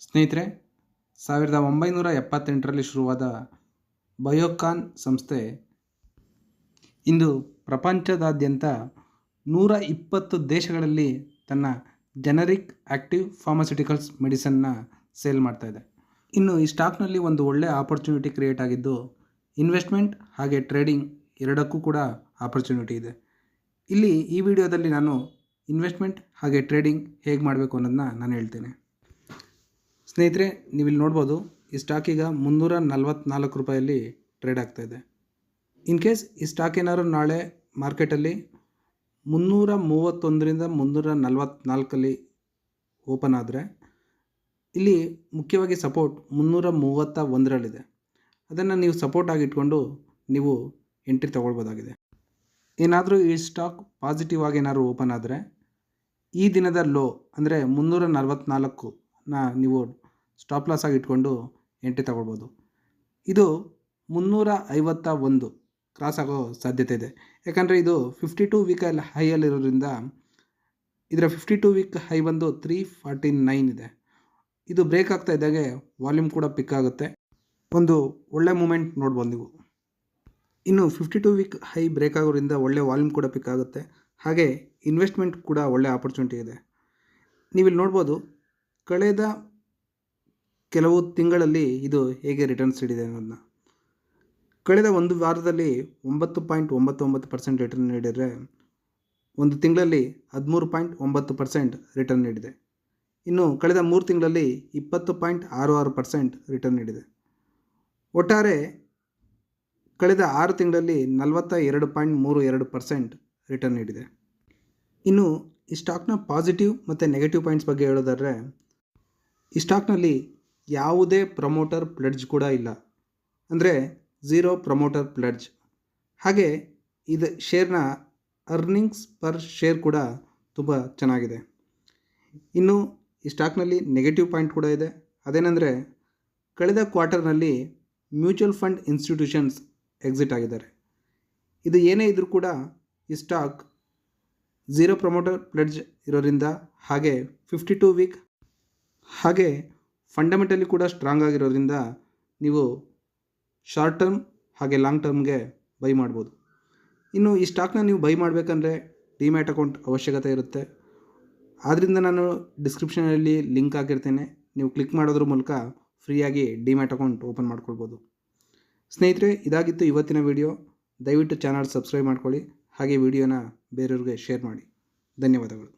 ಸ್ನೇಹಿತರೆ, 1978ರಲ್ಲಿ ಶುರುವಾದ ಬಯೋಕಾನ್ ಸಂಸ್ಥೆ ಇಂದು ಪ್ರಪಂಚದಾದ್ಯಂತ 120 ದೇಶಗಳಲ್ಲಿ ತನ್ನ ಜನರಿಕ್ ಆ್ಯಕ್ಟಿವ್ ಫಾರ್ಮಾಸ್ಯೂಟಿಕಲ್ಸ್ ಮೆಡಿಸನ್ನ ಸೇಲ್ ಮಾಡ್ತಾ ಇದೆ. ಇನ್ನು ಈ ಸ್ಟಾಕ್ನಲ್ಲಿ ಒಂದು ಒಳ್ಳೆಯ ಆಪರ್ಚುನಿಟಿ ಕ್ರಿಯೇಟ್ ಆಗಿದ್ದು, ಇನ್ವೆಸ್ಟ್ಮೆಂಟ್ ಹಾಗೆ ಟ್ರೇಡಿಂಗ್ ಎರಡಕ್ಕೂ ಕೂಡ ಆಪರ್ಚುನಿಟಿ ಇದೆ. ಇಲ್ಲಿ ಈ ವಿಡಿಯೋದಲ್ಲಿ ನಾನು ಇನ್ವೆಸ್ಟ್ಮೆಂಟ್ ಹಾಗೆ ಟ್ರೇಡಿಂಗ್ ಹೇಗೆ ಮಾಡಬೇಕು ಅನ್ನೋದನ್ನ ನಾನು ಹೇಳ್ತೇನೆ. ಸ್ನೇಹಿತರೆ, ನೀವಿಲ್ಲಿ ನೋಡ್ಬೋದು, ಈ ಸ್ಟಾಕ್ ಈಗ 344 ರೂಪಾಯಲ್ಲಿ ಟ್ರೇಡ್ ಆಗ್ತಾಯಿದೆ. ಇನ್ ಕೇಸ್ ಈ ಸ್ಟಾಕ್ ಏನಾದ್ರು ನಾಳೆ ಮಾರ್ಕೆಟಲ್ಲಿ 331ರಿಂದ 344 ಓಪನ್ ಆದರೆ, ಇಲ್ಲಿ ಮುಖ್ಯವಾಗಿ ಸಪೋರ್ಟ್ 331ರಲ್ಲಿದೆ. ಅದನ್ನು ನೀವು ಸಪೋರ್ಟ್ ಆಗಿಟ್ಕೊಂಡು ನೀವು ಎಂಟ್ರಿ ತೊಗೊಳ್ಬೋದಾಗಿದೆ. ಏನಾದರೂ ಈ ಸ್ಟಾಕ್ ಪಾಸಿಟಿವ್ ಆಗಿ ಏನಾದರೂ ಓಪನ್ ಆದರೆ ಈ ದಿನದ ಲೋ ಅಂದರೆ 344ನ ನೀವು ಸ್ಟಾಪ್ ಲಾಸ್ ಆಗಿ ಇಟ್ಕೊಂಡು ಎಂಟ್ರಿ ತಗೊಳ್ಬೋದು. ಇದು 351 ಕ್ರಾಸ್ ಆಗೋ ಸಾಧ್ಯತೆ ಇದೆ. ಯಾಕಂದರೆ ಇದು 52 ವೀಕ್ ಹೈಯಲ್ಲಿರೋದ್ರಿಂದ ಇದರ 52 ವೀಕ್ ಹೈ ಬಂದು 349 ಇದೆ. ಇದು ಬ್ರೇಕ್ ಆಗ್ತಾ ಇದ್ದಾಗೆ ವಾಲ್ಯೂಮ್ ಕೂಡ ಪಿಕ್ ಆಗುತ್ತೆ. ಒಂದು ಒಳ್ಳೆ ಮೂಮೆಂಟ್ ನೋಡ್ಬೋದು ನೀವು. ಇನ್ನು 52 ವೀಕ್ ಹೈ ಬ್ರೇಕ್ ಆಗೋದ್ರಿಂದ ಒಳ್ಳೆ ವಾಲ್ಯೂಮ್ ಕೂಡ ಪಿಕ್ ಆಗುತ್ತೆ. ಹಾಗೆ ಇನ್ವೆಸ್ಟ್ಮೆಂಟ್ ಕೂಡ ಒಳ್ಳೆ ಆಪರ್ಚುನಿಟಿ ಇದೆ. ನೀವಿಲ್ಲಿ ನೋಡ್ಬೋದು, ಕಳೆದ ಕೆಲವು ತಿಂಗಳಲ್ಲಿ ಇದು ಹೇಗೆ ರಿಟರ್ನ್ಸ್ ನೀಡಿದೆ ಅನ್ನೋದನ್ನ. ಕಳೆದ ಒಂದು ವಾರದಲ್ಲಿ 9.99% ರಿಟರ್ನ್ ನೀಡಿದರೆ, ಒಂದು ತಿಂಗಳಲ್ಲಿ 13.9% ರಿಟರ್ನ್ ನೀಡಿದೆ. ಇನ್ನು ಕಳೆದ 3 ತಿಂಗಳಲ್ಲಿ 20.66% ರಿಟರ್ನ್ ನೀಡಿದೆ. ಒಟ್ಟಾರೆ ಕಳೆದ 6 ತಿಂಗಳಲ್ಲಿ 42.32% ರಿಟರ್ನ್ ನೀಡಿದೆ. ಇನ್ನು ಈ ಸ್ಟಾಕ್ನ ಪಾಸಿಟಿವ್ ಮತ್ತು ನೆಗೆಟಿವ್ ಪಾಯಿಂಟ್ಸ್ ಬಗ್ಗೆ ಹೇಳೋದಾದರೆ, ಈ ಸ್ಟಾಕ್ನಲ್ಲಿ ಯಾವುದೇ ಪ್ರಮೋಟರ್ ಪ್ಲೆಡ್ಜ್ ಕೂಡ ಇಲ್ಲ, ಅಂದರೆ 0 ಪ್ರಮೋಟರ್ ಪ್ಲೆಡ್ಜ್. ಹಾಗೆ ಇದು ಶೇರ್ನ ಅರ್ನಿಂಗ್ಸ್ ಪರ್ ಶೇರ್ ಕೂಡ ತುಂಬ ಚೆನ್ನಾಗಿದೆ. ಇನ್ನು ಈ ಸ್ಟಾಕ್ನಲ್ಲಿ ನೆಗೆಟಿವ್ ಪಾಯಿಂಟ್ ಕೂಡ ಇದೆ. ಅದೇನೆಂದರೆ, ಕಳೆದ ಕ್ವಾರ್ಟರ್ನಲ್ಲಿ ಮ್ಯೂಚುವಲ್ ಫಂಡ್ ಇನ್ಸ್ಟಿಟ್ಯೂಷನ್ಸ್ ಎಕ್ಸಿಟ್ ಆಗಿದ್ದಾರೆ. ಇದು ಏನೇ ಇದ್ದರೂ ಕೂಡ ಈ ಸ್ಟಾಕ್ 0 ಪ್ರಮೋಟರ್ ಪ್ಲೆಡ್ಜ್ ಇರೋದ್ರಿಂದ, ಹಾಗೆ 52 ವೀಕ್, ಹಾಗೆ ಫಂಡಮೆಂಟಲಿ ಕೂಡ ಸ್ಟ್ರಾಂಗ್ ಆಗಿರೋದ್ರಿಂದ ನೀವು ಶಾರ್ಟ್ ಟರ್ಮ್ ಹಾಗೆ ಲಾಂಗ್ ಟರ್ಮ್ಗೆ ಬೈ ಮಾಡ್ಬೋದು. ಇನ್ನು ಈ ಸ್ಟಾಕ್ನ ನೀವು ಬೈ ಮಾಡಬೇಕಂದ್ರೆ ಡಿಮ್ಯಾಟ್ ಅಕೌಂಟ್ ಅವಶ್ಯಕತೆ ಇರುತ್ತೆ. ಆದ್ದರಿಂದ ನಾನು ಡಿಸ್ಕ್ರಿಪ್ಷನಲ್ಲಿ ಲಿಂಕ್ ಹಾಕಿರ್ತೇನೆ. ನೀವು ಕ್ಲಿಕ್ ಮಾಡೋದ್ರ ಮೂಲಕ ಫ್ರೀಯಾಗಿ ಡಿಮ್ಯಾಟ್ ಅಕೌಂಟ್ ಓಪನ್ ಮಾಡ್ಕೊಳ್ಬೋದು. ಸ್ನೇಹಿತರೆ, ಇದಾಗಿತ್ತು ಇವತ್ತಿನ ವಿಡಿಯೋ. ದಯವಿಟ್ಟು ಚಾನಲ್ ಸಬ್ಸ್ಕ್ರೈಬ್ ಮಾಡ್ಕೊಳ್ಳಿ, ಹಾಗೆ ವಿಡಿಯೋನ ಬೇರೆಯವ್ರಿಗೆ ಶೇರ್ ಮಾಡಿ. ಧನ್ಯವಾದಗಳು.